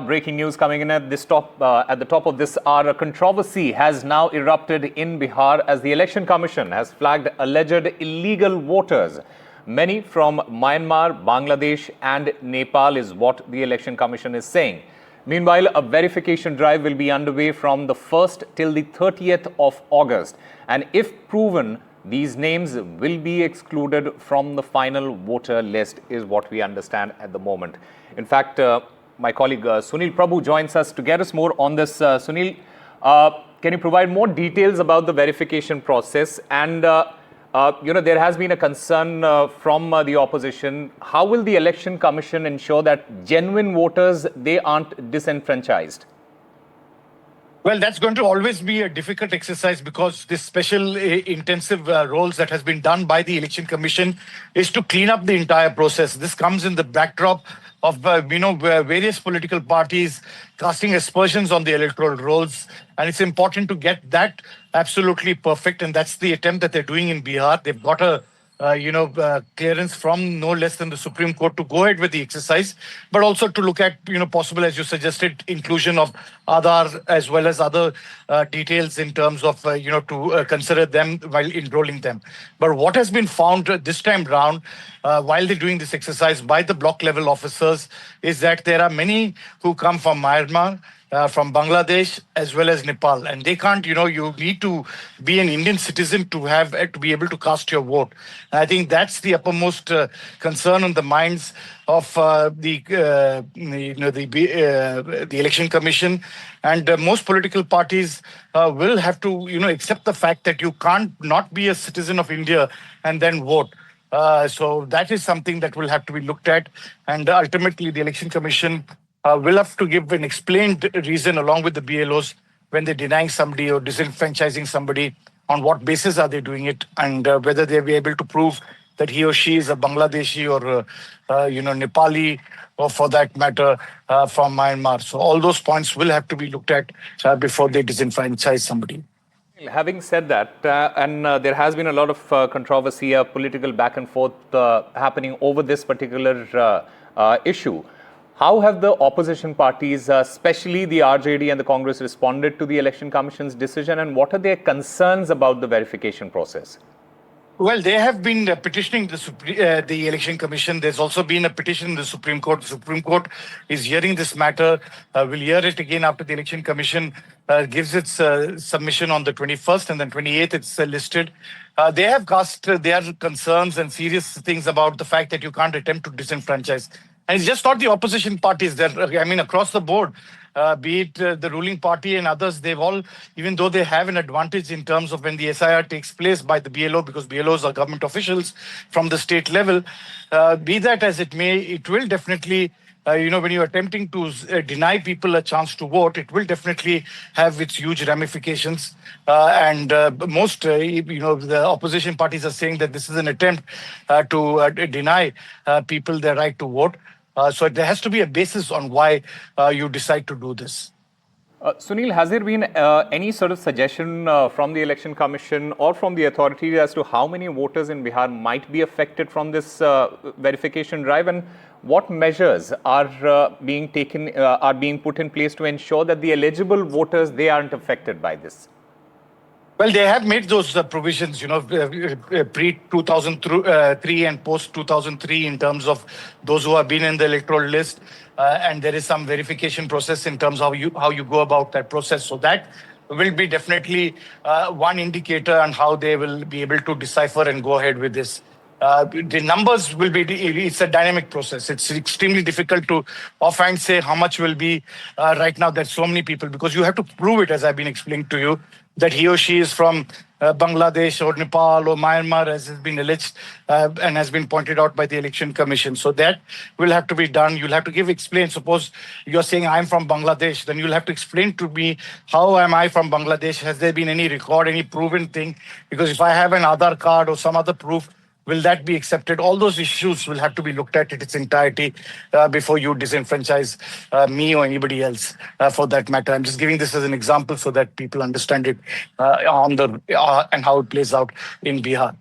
Breaking news coming in at the top of this hour. A controversy has now erupted in Bihar as the Election Commission has flagged alleged illegal voters. Many from Myanmar, Bangladesh and Nepal is what the Election Commission is saying. Meanwhile, a verification drive will be underway from the 1st till the 30th of August. And if proven, these names will be excluded from the final voter list is what we understand at the moment. In fact, my colleague Sunil Prabhu joins us to get us more on this. Sunil, can you provide more details about the verification process? And, there has been a concern from the opposition. How will the Election Commission ensure that genuine voters, they aren't disenfranchised? Well, that's going to always be a difficult exercise because this special intensive roles that has been done by the Election Commission is to clean up the entire process. This comes in the backdrop of, various political parties casting aspersions on the electoral rolls. And it's important to get that absolutely perfect. And that's the attempt that they're doing in Bihar. They've got a clearance from no less than the Supreme Court to go ahead with the exercise, but also to look at, possible, as you suggested, inclusion of Aadhaar as well as other details in terms of, to consider them while enrolling them. But what has been found this time round, while they're doing this exercise by the block level officers, is that there are many who come from Myanmar, from Bangladesh as well as Nepal, and they can't. You need to be an Indian citizen to be able to cast your vote. And I think that's the uppermost concern on the minds of the Election Commission, and most political parties will have to accept the fact that you can't not be a citizen of India and then vote. So that is something that will have to be looked at, and ultimately the Election Commission will have to give an explained reason along with the BLOs when they're denying somebody or disenfranchising somebody, on what basis are they doing it, and whether they'll be able to prove that he or she is a Bangladeshi or Nepali, or for that matter from Myanmar. So all those points will have to be looked at before they disenfranchise somebody. Having said that, and there has been a lot of controversy, political back and forth happening over this particular issue. How have the opposition parties, especially the RJD and the Congress, responded to the Election Commission's decision, and what are their concerns about the verification process? Well, they have been petitioning the Election Commission. There's also been a petition in the Supreme Court. The Supreme Court is hearing this matter. We'll hear it again after the Election Commission gives its submission on the 21st, and then 28th it's listed. They have cast their concerns and serious things about the fact that you can't attempt to disenfranchise. And it's just not the opposition parties. Across the board, be it the ruling party and others, they've all, even though they have an advantage in terms of when the SIR takes place by the BLO, because BLOs are government officials from the state level, be that as it may, it will definitely, when you're attempting to deny people a chance to vote, it will definitely have its huge ramifications. Most, the opposition parties are saying that this is an attempt to deny people their right to vote. So there has to be a basis on why you decide to do this. Sunil, has there been any sort of suggestion from the Election Commission or from the authorities as to how many voters in Bihar might be affected from this verification drive, and what measures are being put in place to ensure that the eligible voters, they aren't affected by this? Well, they have made those provisions, pre-2003 and post-2003 in terms of those who have been in the electoral list. And there is some verification process in terms of how you go about that process. So that will be definitely one indicator on how they will be able to decipher and go ahead with this. The numbers will be, it's a dynamic process. It's extremely difficult to offhand say how much will be right now. There's so many people, because you have to prove it, as I've been explaining to you, that he or she is from Bangladesh or Nepal or Myanmar, as has been alleged and has been pointed out by the Election Commission. So that will have to be done. You'll have to explain. Suppose you're saying I'm from Bangladesh, then you'll have to explain to me, how am I from Bangladesh? Has there been any record, any proven thing? Because if I have an Aadhaar card or some other proof, will that be accepted? All those issues will have to be looked at in its entirety before you disenfranchise me or anybody else for that matter. I'm just giving this as an example so that people understand it and how it plays out in Bihar.